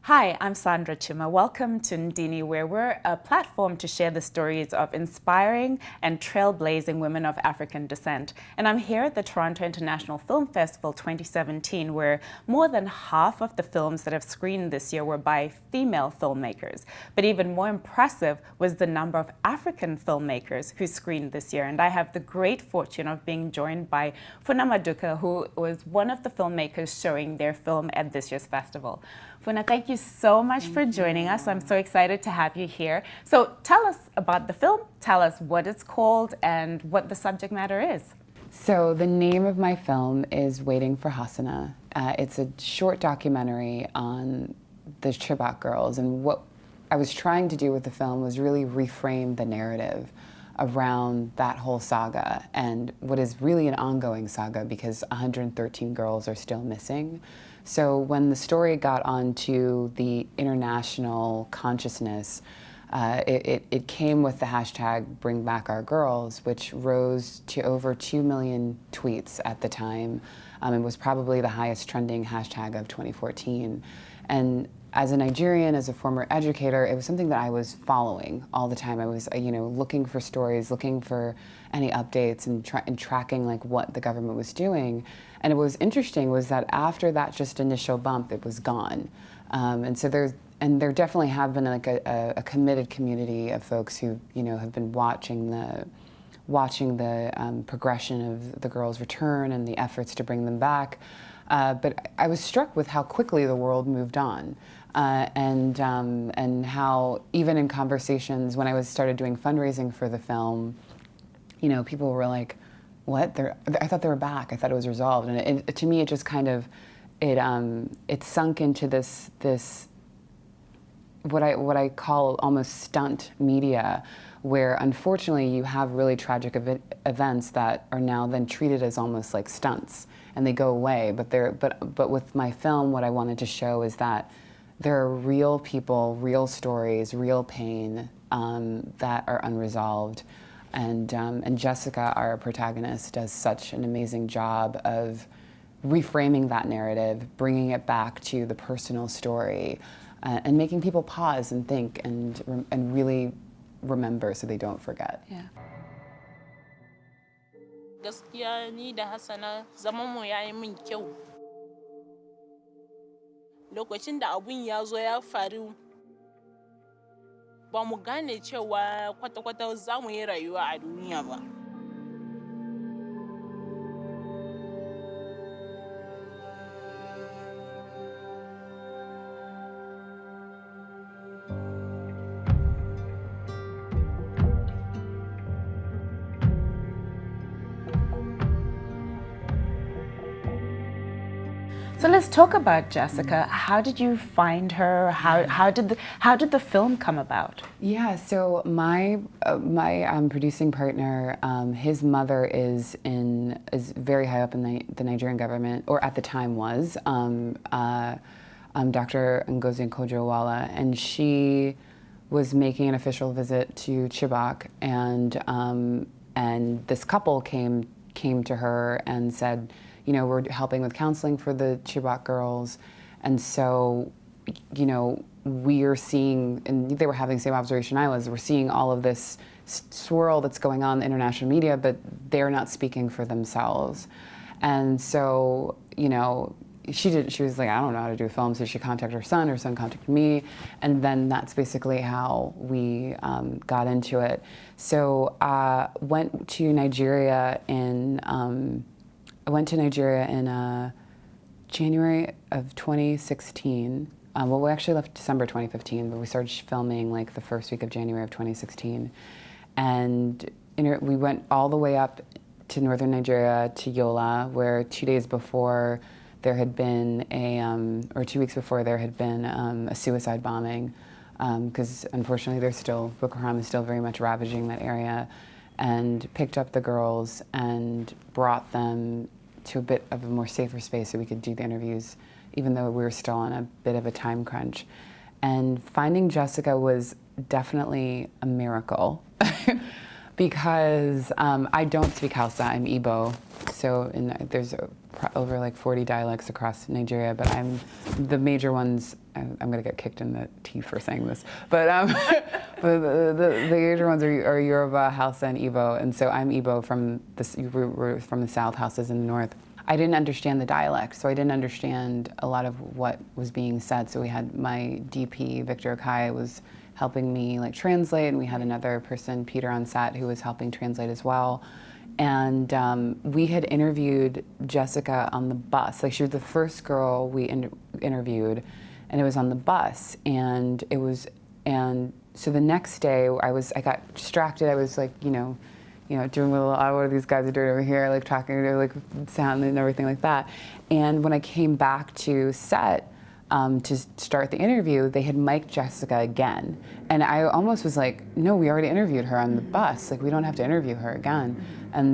Hi, I'm Sandra Chima. Welcome to Ndini, where we're a platform to share the stories of inspiring and trailblazing women of African descent. And I'm here at the Toronto International Film Festival 2017, where more than half of the films that have screened this year were by female filmmakers. But even more impressive was the number of African filmmakers who screened this year. And I have the great fortune of being joined by Funa Maduka, who was one of the filmmakers showing their film at this year's festival. Funa, thank you so much for joining us. I'm so excited to have you here. So tell us about the film, tell us what it's called and what the subject matter is. So the name of my film is Waiting for Hassana. It's a short documentary on the Chibok girls, and what I was trying to do with the film was really reframe the narrative around that whole saga and what is really an ongoing saga because 113 girls are still missing. So when the story got onto the international consciousness, it came with the hashtag Bring Back Our Girls, which rose to over 2 million tweets at the time. It was probably the highest trending hashtag of 2014. And as a Nigerian, as a former educator, it was something that I was following all the time. I was, looking for stories, looking for any updates, and tracking like what the government was doing. And what was interesting was that after that just initial bump, it was gone. And so there definitely have been like a committed community of folks who have been watching the progression of the girls' return and the efforts to bring them back. But I was struck with how quickly the world moved on, and how even in conversations when I started doing fundraising for the film, people were like, "What? I thought they were back. I thought it was resolved." And to me, it just kind of it sunk into this what I call almost stunt media, where unfortunately you have really tragic events that are now then treated as almost like stunts and they go away. But with my film, what I wanted to show is that there are real people, real stories, real pain that are unresolved. And Jessica, our protagonist, does such an amazing job of reframing that narrative, bringing it back to the personal story, and making people pause and think and really remember so they don't forget. Yeah. Gaskiya ni da Hassana zaman mu yayi min kyau. Lokacin da abun ya zo ya faru, ba mu gane cewa kwata-kwata za mu yi rayuwa a duniya ba. So let's talk about Jessica. How did you find her? How did the film come about? Yeah, so my producing partner, his mother is very high up in the Nigerian government, or at the time was, Dr. Ngozi Okonjo-Iweala, and she was making an official visit to Chibok, and this couple came to her and said, we're helping with counseling for the Chibok girls, and so, we're seeing, and they were having the same observation I was, we're seeing all of this swirl that's going on in the international media, but they're not speaking for themselves. And so, she was like, I don't know how to do a film, so she contacted her son contacted me, and then that's basically how we got into it. So went to Nigeria in January of 2016. Well, we actually left December 2015, but we started filming like the first week of January of 2016. And we went all the way up to northern Nigeria, to Yola, where 2 days before there had been or 2 weeks before there had been a suicide bombing, because unfortunately Boko Haram is still very much ravaging that area, and picked up the girls and brought them to a bit of a more safer space so we could do the interviews, even though we were still on a bit of a time crunch. And finding Jessica was definitely a miracle because I don't speak Hausa, I'm Igbo. So there's over like 40 dialects across Nigeria, but the major ones. I'm gonna get kicked in the teeth for saying this, but but the major ones are Yoruba, Hausa, and Igbo, and so I'm Igbo we're from the south, Hausa's in the north. I didn't understand the dialect, so I didn't understand a lot of what was being said. So we had my DP, Victor Okai, was helping me like translate, and we had another person, Peter, on set who was helping translate as well. And we had interviewed Jessica on the bus. Like she was the first girl we interviewed, and it was on the bus. And so the next day I got distracted. I was like, doing what are these guys are doing over here, like talking, like sound and everything like that. And when I came back to set to start the interview, they had mic'd Jessica again. And I almost was like, no, we already interviewed her on the bus. Like, we don't have to interview her again.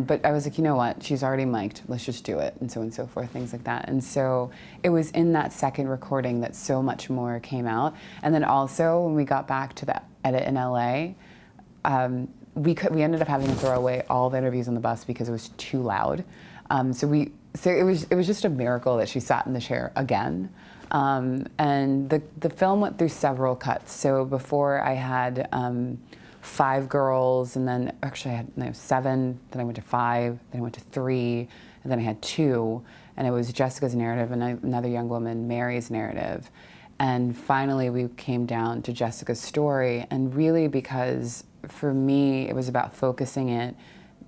But I was like, you know what? She's already mic'd. Let's just do it, and so forth, things like that. And so it was in that second recording that so much more came out. And then also, when we got back to the edit in LA, we ended up having to throw away all the interviews on the bus because it was too loud. So it was just a miracle that she sat in the chair again. And the film went through several cuts. So before I had 5 girls, and then actually I had 7, then I went to 5, then I went to 3, and then I had 2, and it was Jessica's narrative and another young woman, Mary's narrative. And finally we came down to Jessica's story, and really because for me it was about focusing it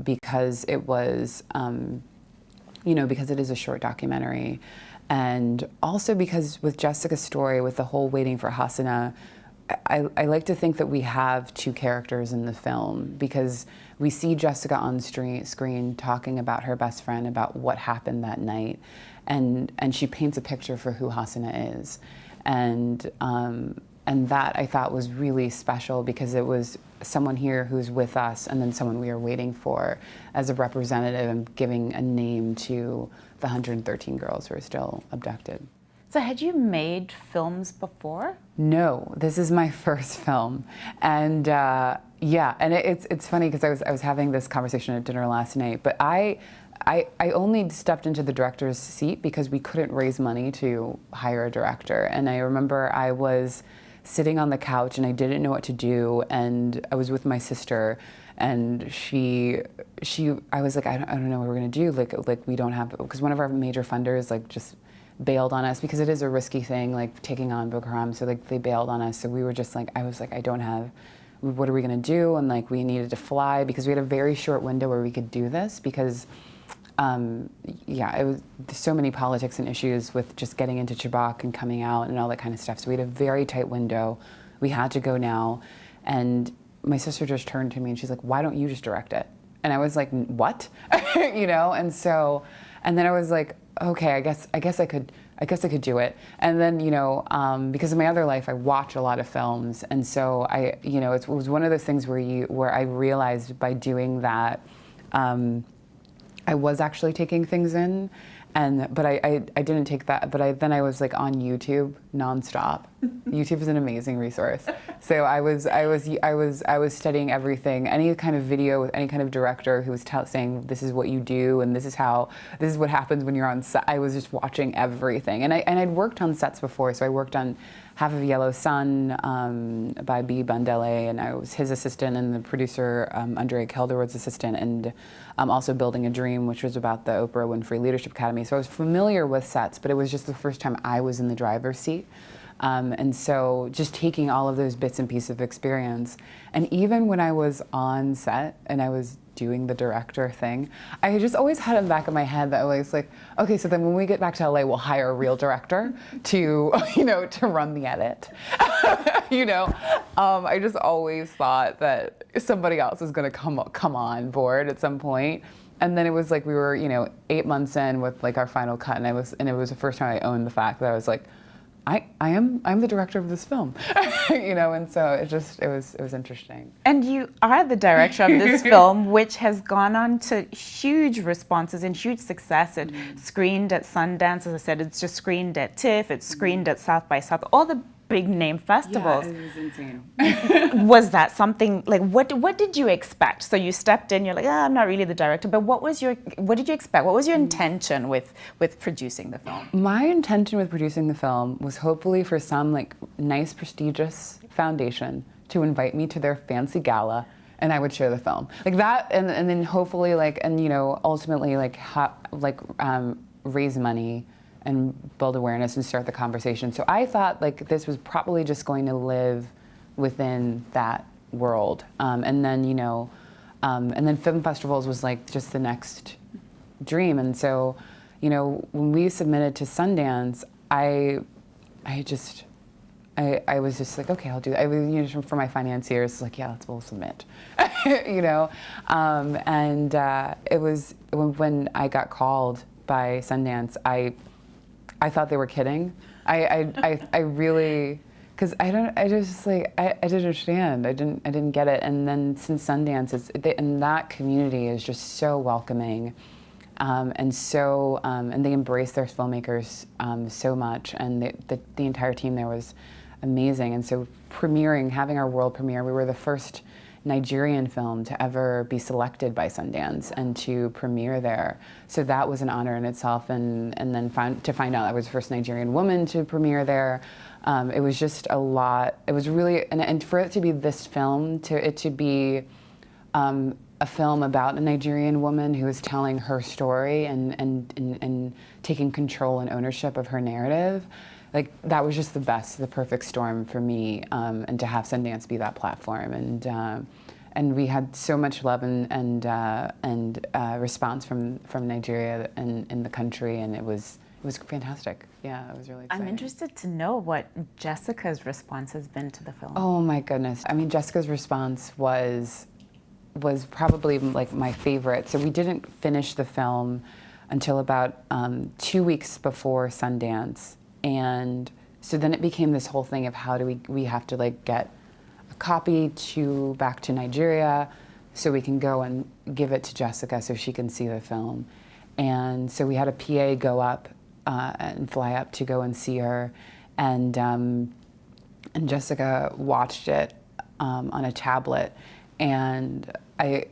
because it was, because it is a short documentary. And also because with Jessica's story, with the whole waiting for Hassana, I like to think that we have 2 characters in the film because we see Jessica on screen talking about her best friend, about what happened that night, and she paints a picture for who Hassana is. And that I thought was really special because it was someone here who's with us and then someone we are waiting for as a representative and giving a name to the 113 girls who are still abducted. So had you made films before? No, this is my first film. And and it's funny because I was having this conversation at dinner last night, but I only stepped into the director's seat because we couldn't raise money to hire a director. And I remember I was sitting on the couch and I didn't know what to do, and I was with my sister, and I was like, I don't know what we're gonna do. Like we don't have, because one of our major funders like just bailed on us because it is a risky thing, like taking on Boko Haram. So like they bailed on us. So we were just like, I was like, I don't have, what are we gonna do? And like we needed to fly because we had a very short window where we could do this because it was so many politics and issues with just getting into Chibok and coming out and all that kind of stuff. So we had a very tight window. We had to go now. And my sister just turned to me and she's like, why don't you just direct it? And I was like, what? And then I was like, okay, I guess I could do it. And then, because in my other life, I watch a lot of films. And so it was one of those things where I realized by doing that, I was actually taking things in, but I didn't take that. But then I was like on YouTube nonstop. YouTube is an amazing resource. So I was studying everything, any kind of video with any kind of director who was saying this is what you do and this is what happens when you're on set. I was just watching everything, and I'd worked on sets before. So I worked on Half of Yellow Sun by B. Bandele, and I was his assistant, and the producer, Andre Kelderwood's assistant, and also Building a Dream, which was about the Oprah Winfrey Leadership Academy. So I was familiar with sets, but it was just the first time I was in the driver's seat. And so just taking all of those bits and pieces of experience, and even when I was on set and I was doing the director thing, I just always had in the back of my head that I was like, okay, so then when we get back to LA, we'll hire a real director to, to run the edit. I just always thought that somebody else was going to come on board at some point. And then it was like we were, 8 months in with like our final cut, and it was the first time I owned the fact that I was like, I'm the director of this film, and so it was interesting. And you are the director of this film, which has gone on to huge responses and huge success. It screened at Sundance, as I said, it's just screened at TIFF, it's screened at South by South, all the big name festivals. Yeah, it was insane. Was that something, like, what did you expect? So you stepped in, you're like, I'm not really the director, but what did you expect? What was your intention with producing the film? My intention with producing the film was hopefully for some like nice, prestigious foundation to invite me to their fancy gala, and I would share the film like that, and then hopefully like, and you know, ultimately like raise money and build awareness and start the conversation. So I thought like this was probably just going to live within that world, and then you know, and then film festivals was like just the next dream. And so, you know, when we submitted to Sundance, I was just like, okay, I'll do that. I was, you know, for my financiers, like, yeah, we'll submit, you know, and it was when I got called by Sundance, I thought they were kidding. I really, because I didn't understand. I didn't get it. And then since Sundance, and that community is just so welcoming, and so and they embrace their filmmakers so much, and the entire team there was amazing. And so having our world premiere, we were the first Nigerian film to ever be selected by Sundance and to premiere there. So that was an honor in itself, and then to find out I was the first Nigerian woman to premiere there. It was just a lot. It was really, and for it to be this film, to be a film about a Nigerian woman who is telling her story and taking control and ownership of her narrative, like that was just the perfect storm for me, and to have Sundance be that platform, and we had so much love and response from Nigeria and in the country, and it was fantastic. Yeah, it was really exciting. I'm interested to know what Jessica's response has been to the film. Oh my goodness! I mean, Jessica's response was probably like my favorite. So we didn't finish the film until about 2 weeks before Sundance. And so then it became this whole thing of how do we have to like get a copy back to Nigeria so we can go and give it to Jessica so she can see the film. And so we had a PA go up and fly up to go and see her, and Jessica watched it on a tablet, and I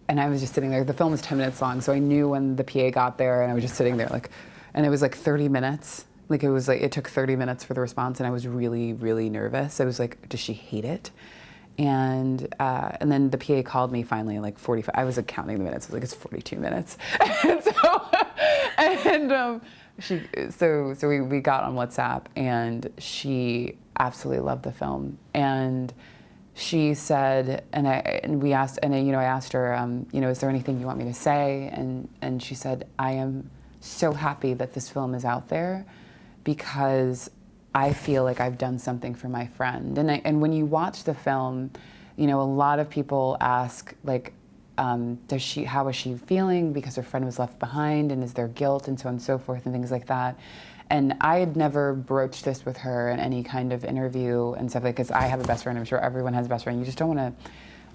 was just sitting there. The film was 10 minutes long, so I knew when the PA got there, and I was just sitting there like, and it was like 30 minutes. Like it took 30 minutes for the response, and I was really, really nervous. I was like, does she hate it? And then the PA called me finally, like 45. I was like counting the minutes. I was like, it's 42 minutes. So we got on WhatsApp, and she absolutely loved the film. And she said, I asked her, you know, is there anything you want me to say? And she said, I am so happy that this film is out there, because I feel like I've done something for my friend. And when you watch the film, you know, a lot of people ask, like, how is she feeling because her friend was left behind, and is there guilt, and so on and so forth, and things like that. And I had never broached this with her in any kind of interview and stuff, because I have a best friend. I'm sure everyone has a best friend. You just don't want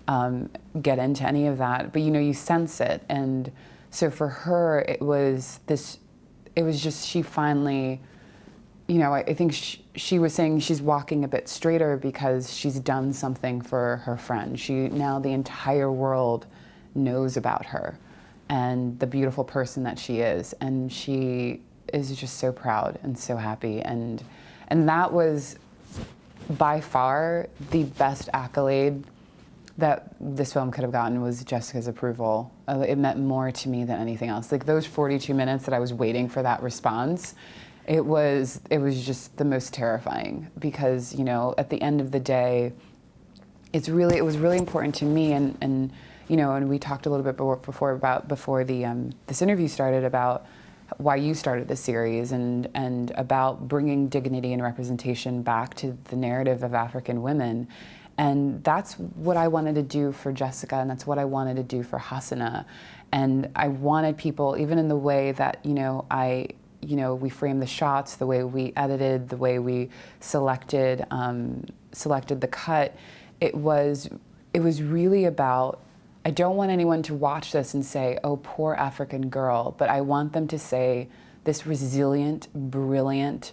to get into any of that, but you know, you sense it. And so for her, it was just, she finally, you know, I think she was saying she's walking a bit straighter because she's done something for her friend. Now the entire world knows about her and the beautiful person that she is, and she is just so proud and so happy, and that was by far the best accolade that this film could have gotten, was Jessica's approval. It meant more to me than anything else. Like those 42 minutes that I was waiting for that response, it was just the most terrifying, because, you know, at the end of the day, it was really important to me, and you know, and we talked a little bit before this interview started, about why you started this series, and about bringing dignity and representation back to the narrative of African women. And that's what I wanted to do for Jessica, and that's what I wanted to do for Hassana. And I wanted people, even in the way that, you know, we framed the shots, the way we edited, the way we selected the cut, it was really about, I don't want anyone to watch this and say, oh, poor African girl, but I want them to say, this resilient, brilliant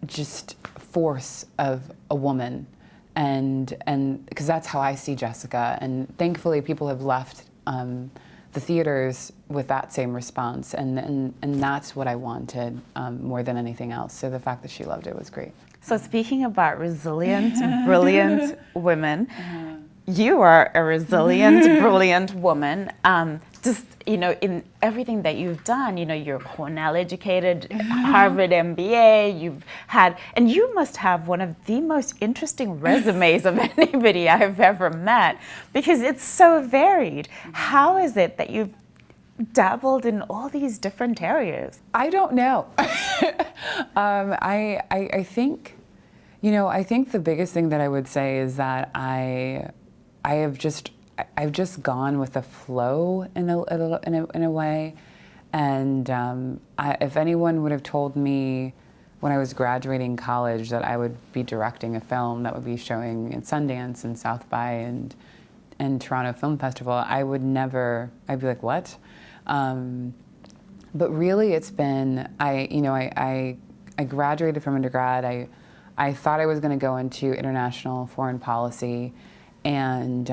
just force of a woman, and because that's how I see Jessica, and thankfully people have left the theaters with that same response, and that's what I wanted more than anything else. So the fact that she loved it was great. So speaking about resilient, brilliant women, you are a resilient, brilliant woman. Just, in everything that you've done, you're Cornell educated, Harvard MBA, and you must have one of the most interesting resumes of anybody I've ever met, because it's so varied. How is it that you've dabbled in all these different areas? I don't know. I think, I think the biggest thing that I would say is that I've just gone with the flow in a way, and if anyone would have told me when I was graduating college that I would be directing a film that would be showing in Sundance and South by and Toronto Film Festival, I'd be like, what? But really, it's been I graduated from undergrad. I thought I was going to go into international foreign policy, and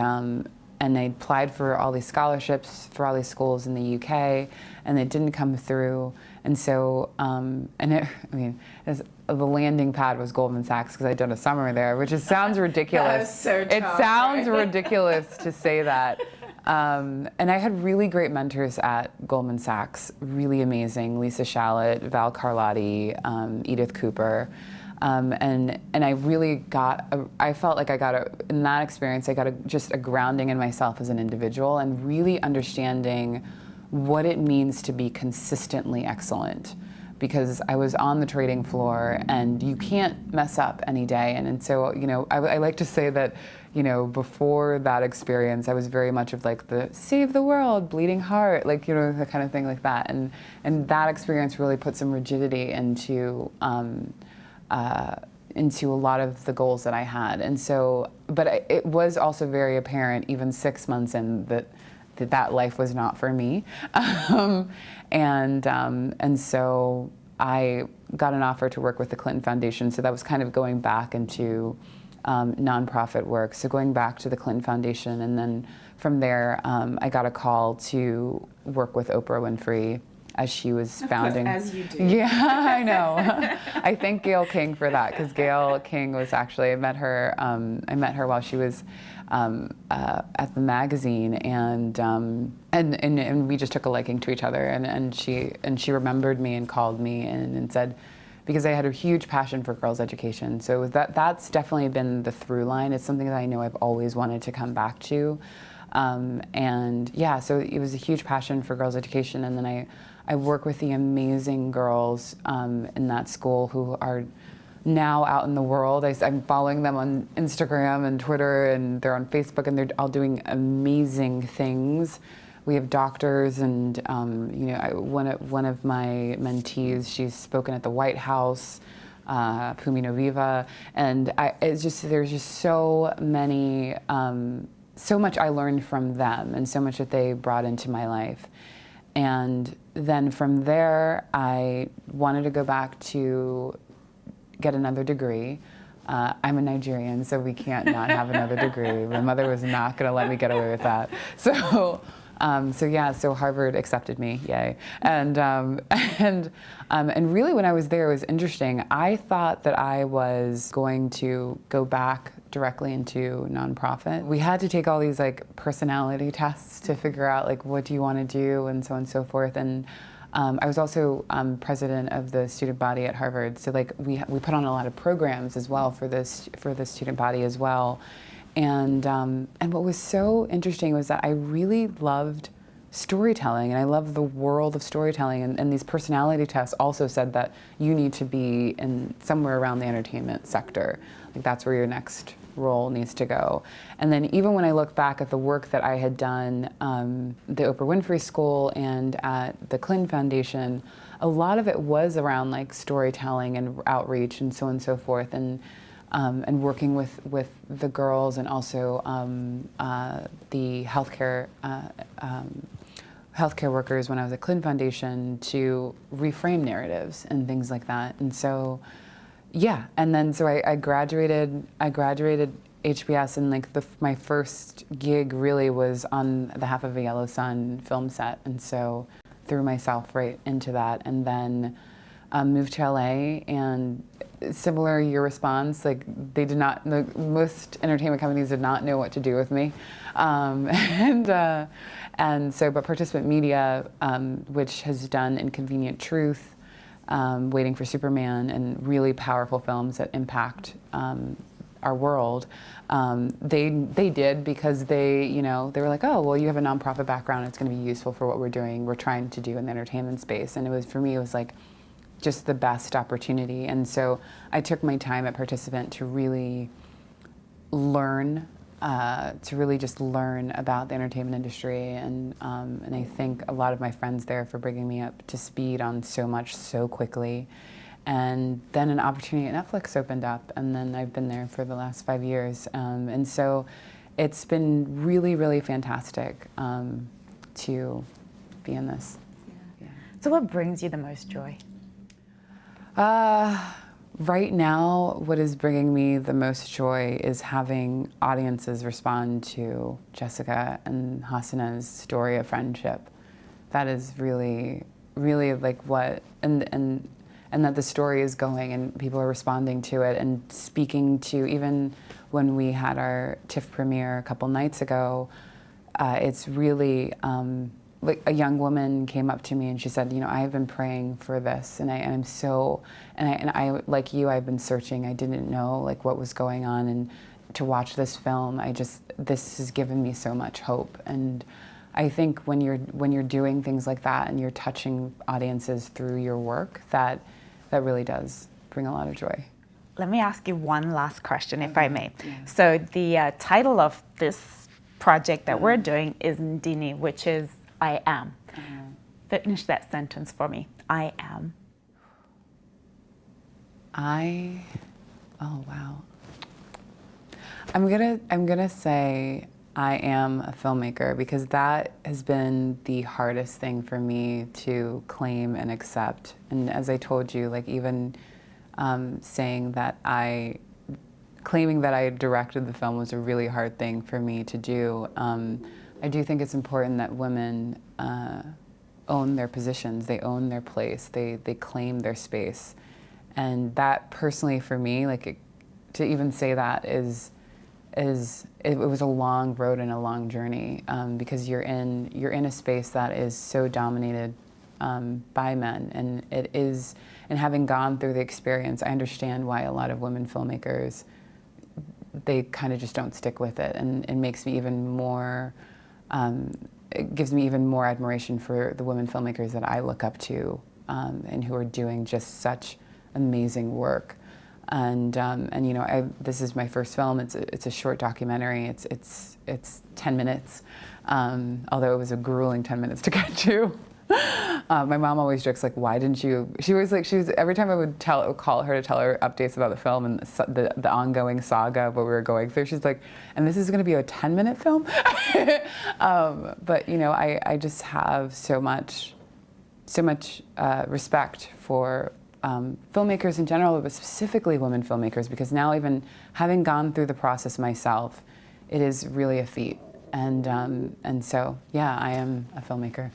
I applied for all these scholarships for all these schools in the UK, and it didn't come through. And so, the landing pad was Goldman Sachs because I'd done a summer there, which sounds ridiculous. It sounds ridiculous to say that. And I had really great mentors at Goldman Sachs, really amazing: Lisa Shallett, Val Carlotti, Edith Cooper. And I really I felt like in that experience, I got just a grounding in myself as an individual, and really understanding what it means to be consistently excellent. Because I was on the trading floor, and you can't mess up any day. And so, I like to say that, before that experience, I was very much of like the save the world, bleeding heart, the kind of thing like that. And that experience really put some rigidity into a lot of the goals that I had. And so, but it was also very apparent, even 6 months in, that life was not for me. And so I got an offer to work with the Clinton Foundation. So that was kind of going back into nonprofit work. So going back to the Clinton Foundation, and then from there, I got a call to work with Oprah Winfrey as she was founding. As you do. Yeah, I know. I thank Gayle King for that, because Gayle King was actually, I met her while she was at the magazine, and we just took a liking to each other, and she remembered me and called me and said, because I had a huge passion for girls' education. So that's definitely been the through line. It's something that I know I've always wanted to come back to. And yeah, so it was a huge passion for girls' education, and then I work with the amazing girls in that school who are now out in the world. I'm following them on Instagram and Twitter, and they're on Facebook, and they're all doing amazing things. We have doctors, and one of my mentees, she's spoken at the White House, Pumi Noviva, and there's just so many, so much I learned from them, and so much that they brought into my life. And then from there, I wanted to go back to get another degree. I'm a Nigerian, so we can't not have another degree. My mother was not going to let me get away with that. So Harvard accepted me, yay. And really, when I was there, it was interesting. I thought that I was going to go back directly into nonprofit. We had to take all these personality tests to figure out what do you want to do, and so on and so forth. And I was also president of the student body at Harvard, so we put on a lot of programs as well for the student body as well. And what was so interesting was that I really loved storytelling, and I loved the world of storytelling. And these personality tests also said that you need to be in somewhere around the entertainment sector. That's where your next role needs to go. And then even when I look back at the work that I had done, the Oprah Winfrey School and at the Clinton Foundation, a lot of it was around storytelling and outreach and so on and so forth. And working with the girls, and also the healthcare workers when I was at Clinton Foundation, to reframe narratives and things like that. And so Yeah, and then so I graduated HBS, and like my first gig really was on the Half of a Yellow Sun film set, and so threw myself right into that, and then moved to LA. And similar your response, like they did not, most entertainment companies did not know what to do with me, and so but Participant Media, which has done Inconvenient Truth, Waiting for Superman, and really powerful films that impact our world. They did because they were like, oh, well, you have a nonprofit background, it's going to be useful for what we're trying to do in the entertainment space. And it was, for me, it was like just the best opportunity. And so I took my time at Participant to really learn, just learn about the entertainment industry, and I thank a lot of my friends there for bringing me up to speed on so much so quickly. And then an opportunity at Netflix opened up, and then I've been there for the last 5 years. And so it's been really, really fantastic to be in this. Yeah. So what brings you the most joy? Right now, what is bringing me the most joy is having audiences respond to Jessica and Hassana's story of friendship. That is really, really like what, and that the story is going and people are responding to it and speaking to, even when we had our TIFF premiere a couple nights ago, it's really, like a young woman came up to me and she said, I have been praying for this, and I like you, I've been searching. I didn't know like what was going on, and to watch this film, this has given me so much hope. And I think when you're doing things like that and you're touching audiences through your work, that really does bring a lot of joy. Let me ask you one last question, if I may. Yeah. So the title of this project that we're doing is Ndini, which is I am. Finish that sentence for me. I am. Oh wow. I'm gonna say I am a filmmaker, because that has been the hardest thing for me to claim and accept. And as I told you, like even saying that claiming that I directed the film was a really hard thing for me to do. I do think it's important that women own their positions, they own their place, they claim their space. And that personally for me, to even say that it was a long road and a long journey, because you're in a space that is so dominated by men, and having gone through the experience, I understand why a lot of women filmmakers, they kind of just don't stick with it, and it makes me even more, it gives me even more admiration for the women filmmakers that I look up to, and who are doing just such amazing work. And this is my first film. It's a short documentary. It's 10 minutes, although it was a grueling 10 minutes to get to. My mom always jokes, like, why didn't you? She was every time I would call her to tell her updates about the film and the ongoing saga of what we were going through, she's like, and this is going to be a 10-minute film? But I just have so much respect for filmmakers in general, but specifically women filmmakers, because now, even having gone through the process myself, it is really a feat. And so, yeah, I am a filmmaker.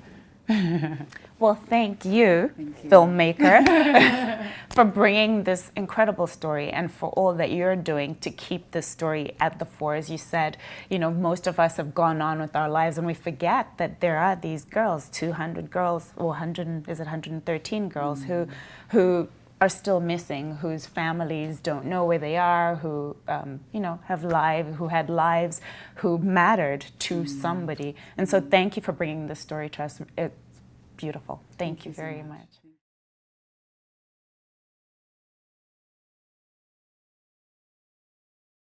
Well, thank you, filmmaker, for bringing this incredible story, and for all that you're doing to keep this story at the fore. As you said, most of us have gone on with our lives, and we forget that there are these girls, 200 girls, or 113 girls, who are still missing, whose families don't know where they are, who who had lives, who mattered to somebody. And so thank you for bringing this story to us. It's beautiful. Thank you very much.